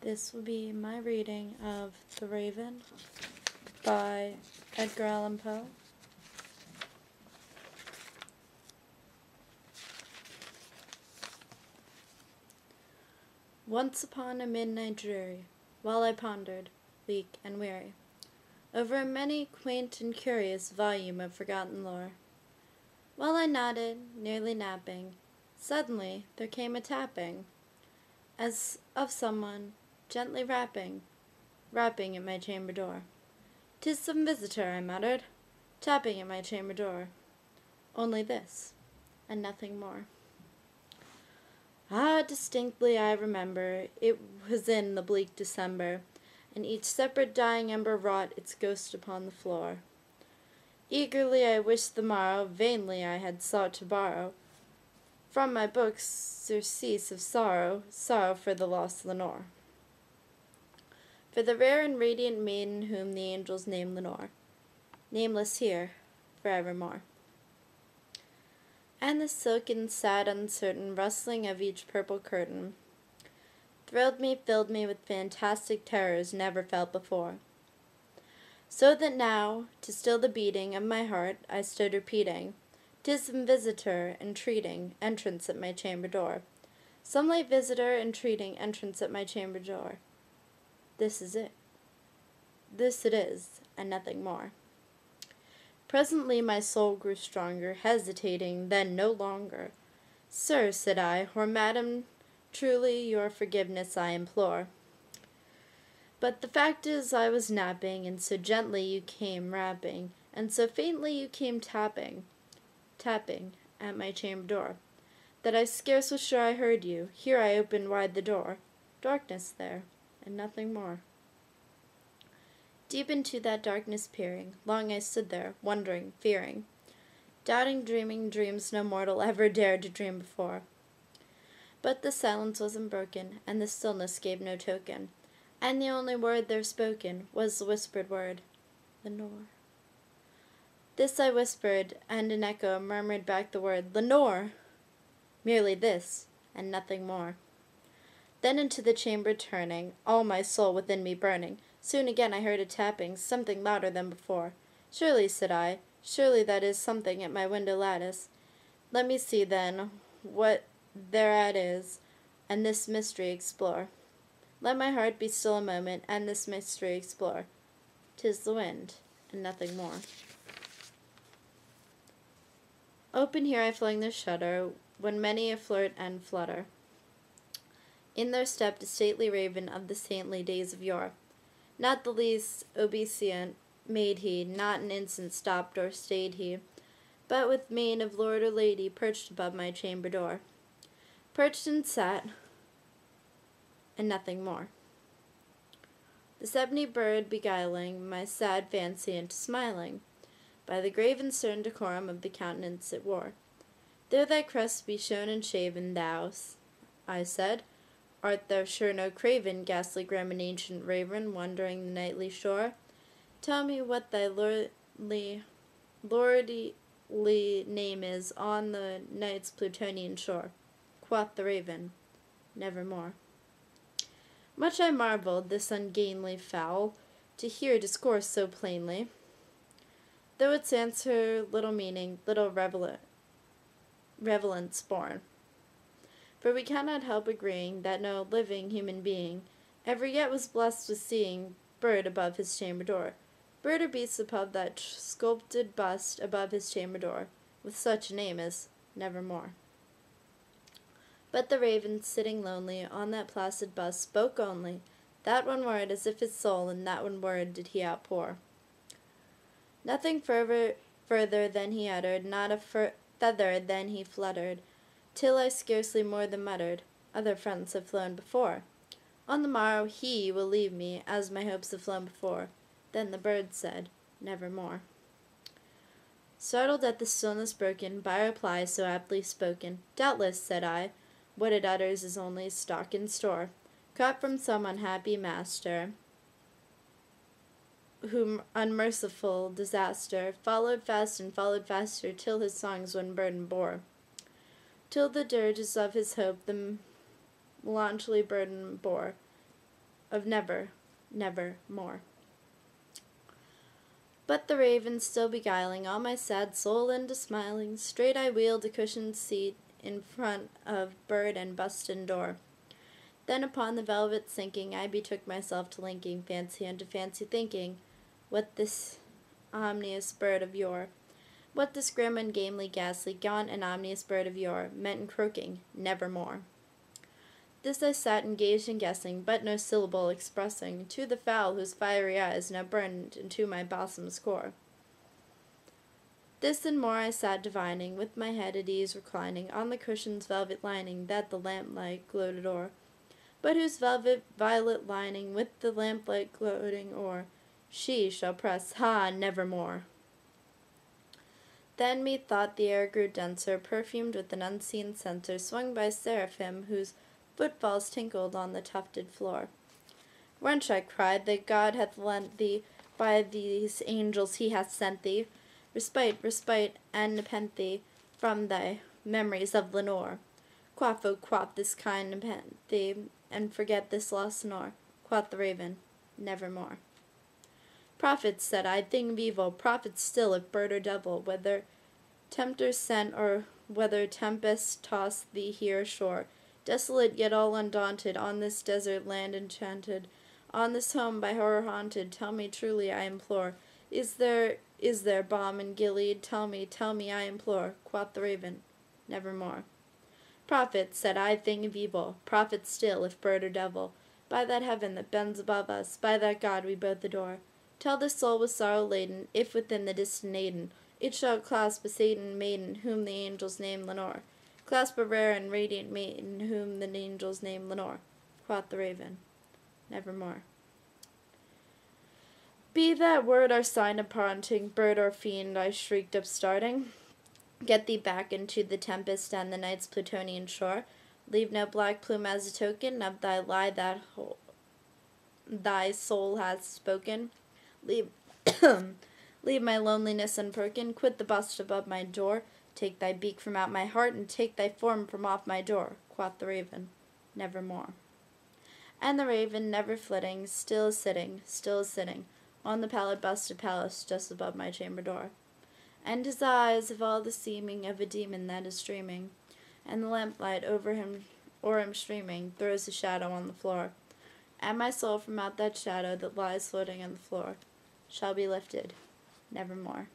This will be my reading of The Raven by Edgar Allan Poe. Once upon a midnight dreary, while I pondered, weak and weary, over a many quaint and curious volume of forgotten lore, while I nodded, nearly napping, suddenly there came a tapping, as of someone gently rapping at my chamber door. "'Tis some visitor," I muttered, tapping at my chamber door. Only this, and nothing more. Ah, distinctly I remember, it was in the bleak December, and each separate dying ember wrought its ghost upon the floor. Eagerly I wished the morrow, vainly I had sought to borrow from my books surcease of sorrow for the lost Lenore. For the rare and radiant maiden whom the angels name Lenore, nameless here, forevermore. And the silken, sad, uncertain rustling of each purple curtain thrilled me, filled me with fantastic terrors never felt before. So that now, to still the beating of my heart, I stood repeating, "'Tis some visitor entreating entrance at my chamber door. Some late visitor entreating entrance at my chamber door. This is it. This it is, and nothing more." Presently my soul grew stronger, hesitating then no longer. "Sir," said I, "or madam, truly your forgiveness I implore. But the fact is I was napping, and so gently you came rapping, and so faintly you came tapping at my chamber door, that I scarce was sure I heard you. Here I opened wide the door. Darkness there, and nothing more." Deep into that darkness peering, long I stood there, wondering, fearing, doubting, dreaming dreams no mortal ever dared to dream before. But the silence was unbroken, and the stillness gave no token, and the only word there spoken was the whispered word, "Lenore." This I whispered, and an echo murmured back the word, "Lenore!" Merely this, and nothing more. Then into the chamber turning, all my soul within me burning, soon again I heard a tapping, something louder than before. "Surely," said I, "surely that is something at my window lattice. Let me see, then, what thereat is, and this mystery explore. Let my heart be still a moment, and this mystery explore. 'Tis the wind, and nothing more." Open here I flung the shutter, when many a flirt and flutter. In there stepped a stately raven of the saintly days of yore. Not the least obeisant made he, not an instant stopped or stayed he, but with mien of lord or lady perched above my chamber door. Perched and sat, and nothing more. This ebony bird beguiling my sad fancy into smiling, by the grave and stern decorum of the countenance it wore. "Though thy crest be shorn and shaven, thou," I said, "art thou sure no craven, ghastly grim and ancient raven, wandering the nightly shore? Tell me what thy lordly name is on the night's Plutonian shore." Quoth the raven, "Nevermore." Much I marvelled, this ungainly fowl, to hear discourse so plainly, though its answer little meaning, little relevance born. For we cannot help agreeing that no living human being ever yet was blessed with seeing bird above his chamber door, bird or beast above that sculpted bust above his chamber door, with such a name as Nevermore. But the raven, sitting lonely on that placid bust, spoke only that one word, as if his soul in that one word did he outpour. Nothing further than he uttered, not a feather than he fluttered, till I scarcely more than muttered, "Other friends have flown before. On the morrow he will leave me, as my hopes have flown before." Then the bird said, "Nevermore." Startled at the stillness broken by a reply so aptly spoken, "Doubtless," said I, "what it utters is only stock in store, caught from some unhappy master, whom unmerciful disaster followed fast and followed faster, till his songs one burden bore, till the dirges of his hope the melancholy burden bore. of never, never more. But the raven still beguiling all my sad soul into smiling, straight I wheeled a cushioned seat in front of bird and bustin door. Then upon the velvet sinking, I betook myself to linking fancy unto fancy thinking, what this omnious bird of yore, what this grim and gamely, ghastly, gaunt and omnious bird of yore meant in croaking, nevermore. This I sat engaged in guessing, but no syllable expressing to the fowl whose fiery eyes now burned into my bosom's core. This and more I sat divining, with my head at ease reclining on the cushion's velvet lining that the lamplight gloated o'er, but whose velvet violet lining with the lamplight gloating o'er she shall press, nevermore. Then methought the air grew denser, perfumed with an unseen censer, swung by seraphim whose footfalls tinkled on the tufted floor. Wench, I cried, that God hath lent thee, by these angels he hath sent thee, respite, and nepenthe from thy memories of Lenore. Quaff, oh, quaff this kind nepenthe, and forget this lost Lenore. Quoth the raven, nevermore. Prophets, said I, thing of evil, prophets still, if bird or devil, whether tempter sent or whether tempest tossed thee here ashore, desolate yet all undaunted, on this desert land enchanted, on this home by horror haunted, tell me truly, I implore, is there balm in Gilead? Tell me, I implore. Quoth the raven, nevermore. Prophets, said I, thing of evil, prophets still, if bird or devil, by that heaven that bends above us, by that God we both adore, tell this soul with sorrow laden, if within the distant Aidenn, it shall clasp a Satan maiden, whom the angels name Lenore. Clasp a rare and radiant maiden, whom the angels name Lenore. Quoth the raven, nevermore. Be that word our sign of parting, bird or fiend, I shrieked upstarting. Get thee back into the tempest and the night's Plutonian shore. Leave no black plume as a token of thy lie that thy soul hath spoken. Leave leave my loneliness unbroken, quit the bust above my door, take thy beak from out my heart, and take thy form from off my door. Quoth the raven, nevermore. And the raven, never flitting, still is sitting, on the pallid busted palace just above my chamber door. And his eyes have all the seeming of a demon that is dreaming, and the lamplight o'er him streaming throws a shadow on the floor. And my soul from out that shadow that lies floating on the floor shall be lifted nevermore.